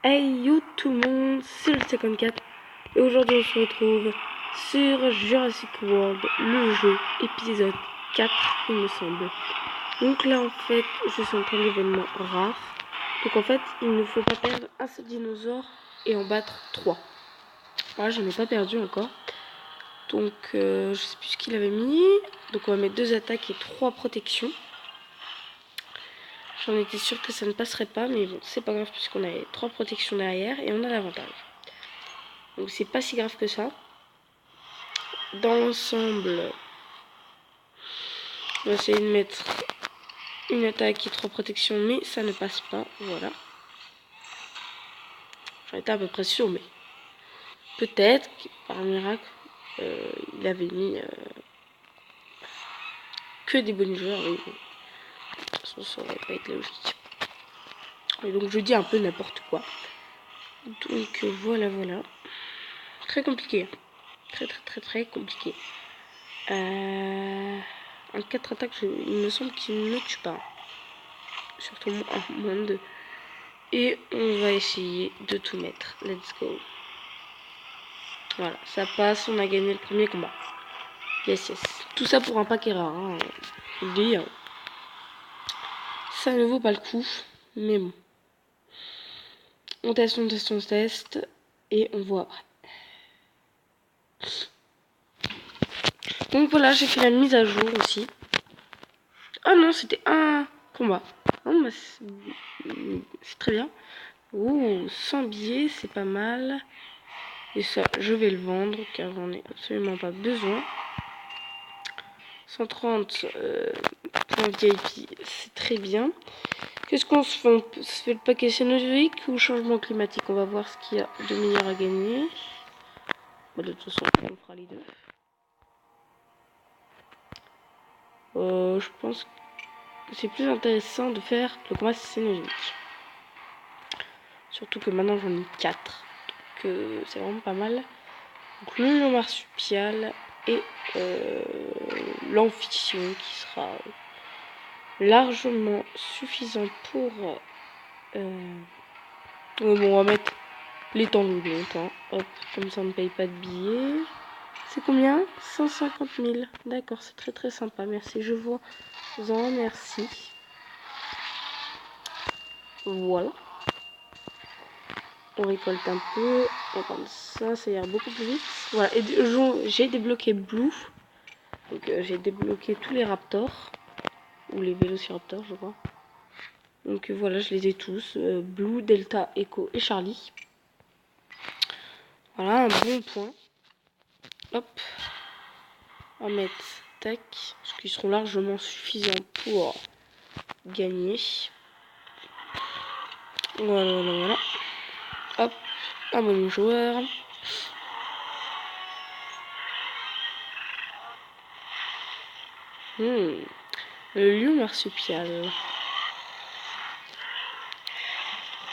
Hey yo tout le monde, c'est le 54 et aujourd'hui on se retrouve sur Jurassic World, le jeu, épisode 4 il me semble. Donc là en fait je suis en train d'événement rare. Donc en fait il ne faut pas perdre un seul dinosaure et en battre 3. Voilà, j'en ai pas perdu encore. Donc je sais plus ce qu'il avait mis. Donc on va mettre 2 attaques et 3 protections. J'en étais sûre que ça ne passerait pas, mais bon, c'est pas grave puisqu'on a 3 protections derrière et on a l'avantage. Donc c'est pas si grave que ça. Dans l'ensemble, on va essayer de mettre une attaque et 3 protections, mais ça ne passe pas. Voilà. J'en étais à peu près sûre, mais peut-être, par miracle, il avait mis que des bonus joueurs. Oui, bon. De toute façon, ça aurait pas été logique. Et donc je dis un peu n'importe quoi. Donc voilà. Très compliqué. Très compliqué. En 4 attaques, il me semble qu'il ne tue pas. Surtout en moins de 2. Et on va essayer de tout mettre. Let's go. Voilà, ça passe, on a gagné le premier combat. Yes. Tout ça pour un paquet rare. Hein. Oublie, hein. Ça ne vaut pas le coup. Mais bon. On teste. Et on voit après. Donc voilà, j'ai fait la mise à jour aussi. Ah non, c'était un combat. Oh, bah, c'est très bien. Ouh, 100 billets, c'est pas mal. Et ça, je vais le vendre car j'en ai absolument pas besoin. 130 points VIP, c'est très bien. Qu'est-ce qu'on se fait? On se fait le paquet scénographique ou changement climatique? On va voir ce qu'il y a de meilleur à gagner. Bah, de toute façon, on fera les deux. Je pense que c'est plus intéressant de faire le combat scénographique. Surtout que maintenant j'en ai 4. Donc c'est vraiment pas mal. Donc le lion marsupial et l'amphictyон qui sera largement suffisant pour... bon, on va mettre les temps de honte. Hein. Hop, comme ça on ne paye pas de billets. C'est combien? 150 000. D'accord, c'est très sympa. Merci, je vous en remercie. Voilà. On récolte un peu. On va prendre ça, ça ira beaucoup plus vite. Voilà, et j'ai débloqué Blue. Donc j'ai débloqué tous les raptors. Ou les vélociraptors, je crois. Donc voilà, je les ai tous. Blue, Delta, Echo et Charlie. Voilà, un bon point. Hop. On va mettre tac. Parce qu'ils seront largement suffisants pour gagner. Voilà. Hop. Un bon joueur. Le lion marsupial.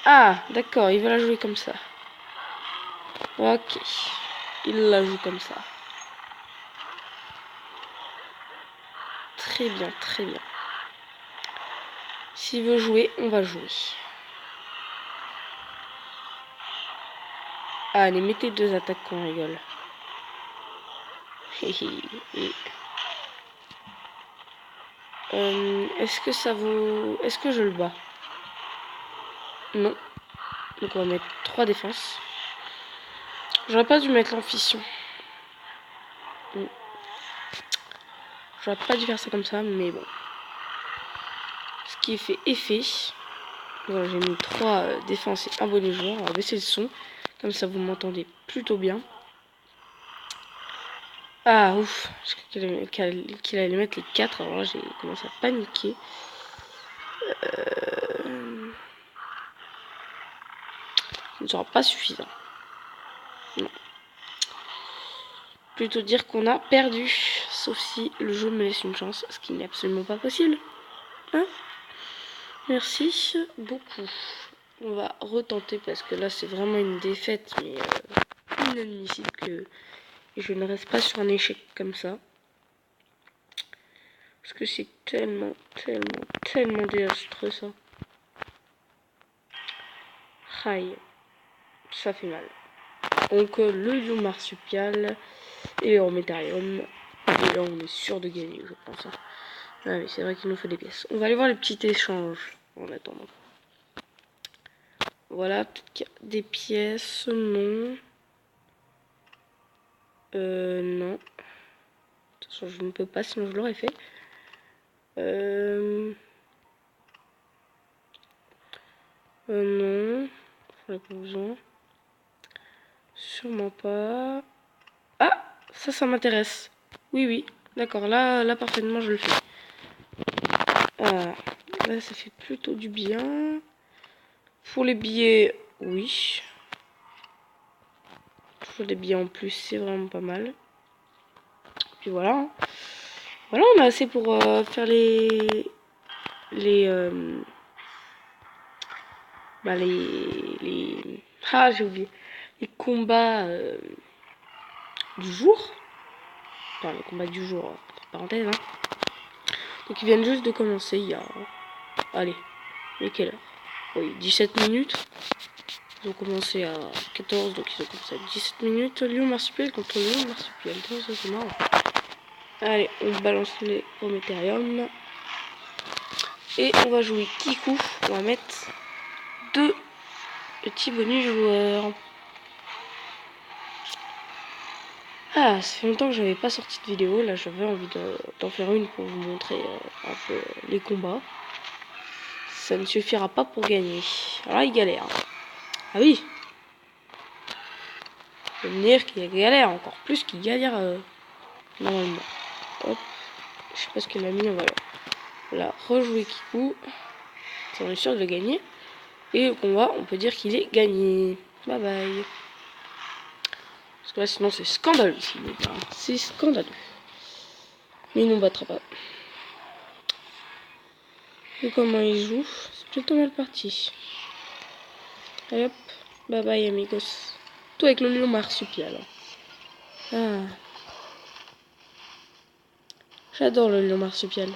Ah, d'accord, il va la jouer comme ça. Ok. Il la joue comme ça. Très bien. S'il veut jouer, on va jouer. Ah, allez, mettez 2 attaques qu'on rigole. Est-ce que ça vaut... Est-ce que je le bats? Non. Donc on va mettre 3 défenses. J'aurais pas dû mettre l'amphictyon. J'aurais pas dû faire ça comme ça, mais bon. Ce qui est fait est fait. Voilà, j'ai mis 3 défenses et un bonus joueur. On va baisser le son. Comme ça, vous m'entendez plutôt bien. Ah, ouf. Je croyais qu'il allait mettre les 4. Alors là, j'ai commencé à paniquer. Ce ne sera pas suffisant. Non. Plutôt dire qu'on a perdu. Sauf si le jeu me laisse une chance. Ce qui n'est absolument pas possible. Hein? Merci beaucoup. On va retenter parce que là c'est vraiment une défaite mais inadmissible que je ne reste pas sur un échec comme ça. Parce que c'est tellement désastreux ça. Aïe. ça fait mal. Donc le lion marsupial et le Rométharium. Et là on est sûr de gagner, je pense. Ah oui, c'est vrai qu'il nous faut des pièces. On va aller voir les petits échanges en attendant. Voilà, peut-être qu'il y a des pièces, non. Non. De toute façon, je ne peux pas, sinon je l'aurais fait. Non. J'en ai pas besoin. Sûrement pas. Ah, ça m'intéresse. Oui, oui. D'accord, là, parfaitement, je le fais. Ah, là, ça fait plutôt du bien. Pour les billets, oui. Toujours des billets en plus, c'est vraiment pas mal. Puis voilà. Voilà, on a assez pour faire les j'ai oublié. Les combats du jour. Enfin, les combats du jour, parenthèse, hein. Donc ils viennent juste de commencer il y a... Allez, mais quelle heure? Oui, 17 minutes. Ils ont commencé à 14, donc ils ont commencé à 17 minutes. Lion marsupial contre Lion marsupial. Ça c'est marrant. Allez, on balance les Prométhérium. Et on va jouer Kikou. On va mettre 2 petits bonus joueurs. Ah, ça fait longtemps que j'avais pas sorti de vidéo. Là, j'avais envie d'en faire une pour vous montrer un peu les combats. Ça ne suffira pas pour gagner. Alors là, il galère. Ah oui. Je veux me dire qu'il galère encore plus qu'il galère normalement. Hop. Je sais pas ce qu'elle a mis. On va voilà, rejouer Kikou. Ça, on est sûr de le gagner. Et le combat, on peut dire qu'il est gagné. Bye bye. Parce que là, sinon, c'est scandaleux. C'est scandaleux. Mais il nous battra pas. Et comment il joue, c'est plutôt mal parti. Allez hop, bye bye amigos. Tout avec le lion marsupial. Ah. J'adore le lion marsupial.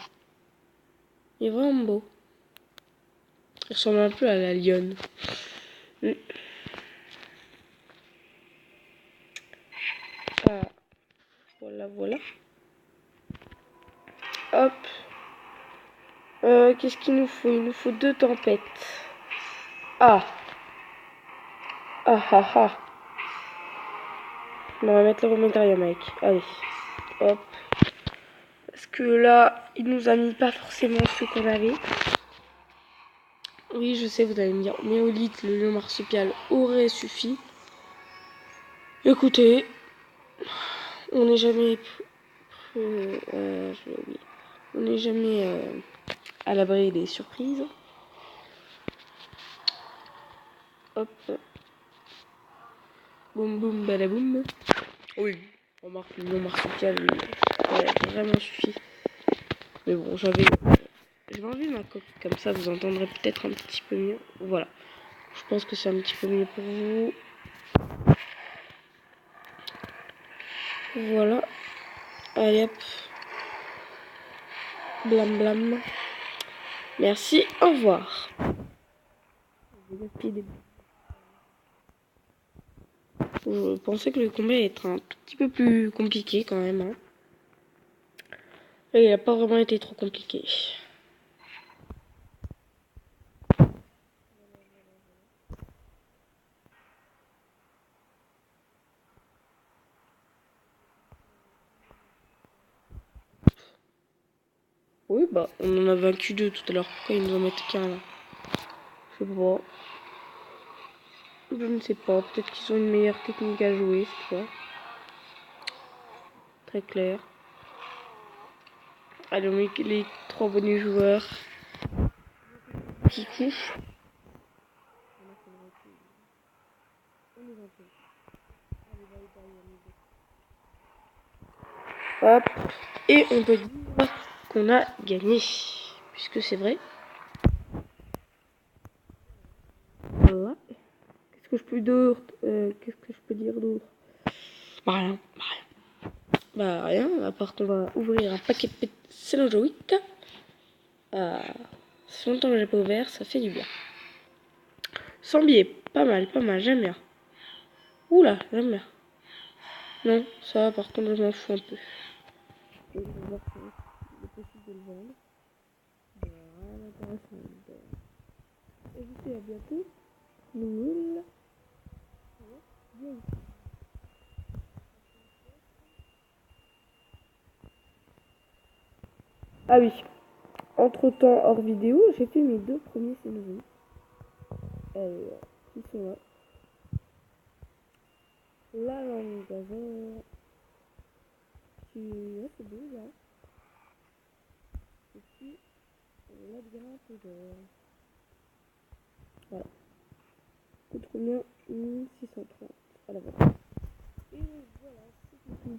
Il est vraiment beau. Il ressemble un peu à la lionne. Ah. Voilà, voilà. Hop. Qu'est-ce qu'il nous faut? Il nous faut 2 tempêtes. Ah. Ah ah ah. On va mettre le Rométharium mec. Allez. Hop. Parce que là, il nous a mis pas forcément ce qu'on avait. Oui, je sais, vous allez me dire, Néolithe, le lion marsupial aurait suffi. Écoutez, on n'est jamais... on n'est jamais à l'abri des surprises. Hop. Boum boum badaboum. Oui, remarque, le lion marsupial, lui, aurait vraiment suffi. Mais bon, j'avais enlevé ma coque, comme ça vous entendrez peut-être un petit peu mieux. Voilà. Je pense que c'est un petit peu mieux pour vous. Voilà. Allez hop. Blam blam. Merci, au revoir. Je pensais que le combat allait être un tout petit peu plus compliqué quand même. Hein. Et il n'a pas vraiment été trop compliqué. Oui, bah, on en a vaincu 2 tout à l'heure. Pourquoi ils nous en mettent qu'un là? Je sais pas. Je ne sais pas. Peut-être qu'ils ont une meilleure technique à jouer, c'est quoi. Très clair. Allez, on met les 3 bonus joueurs. Kikou. Hop. Et on peut dire qu'on a gagné. Puisque c'est vrai. Voilà. Qu'est-ce que je peux dire Qu'est-ce que je peux dire d'autre? Bah rien. Bah rien. À part qu'on va ouvrir un paquet de célojoïques. Ça fait longtemps que j'ai pas ouvert. Ça fait du bien. 100 billets. Pas mal, j'aime bien. Oula, j'aime bien. Non, ça par contre je m'en fous un peu. Je vais voir si il est possible de le vendre. Voilà, intéressant. Et je vous dis à bientôt. Nous, bien. Ah oui, entre-temps, hors vidéo, j'ai fait mes 2 premiers scénarios. Qui sont là. La langue d'avant. C'est beau, là. Et puis, labyrinthe d'or. Voilà. Coûte combien? 1630 à la vente. Et voilà, c'est tout.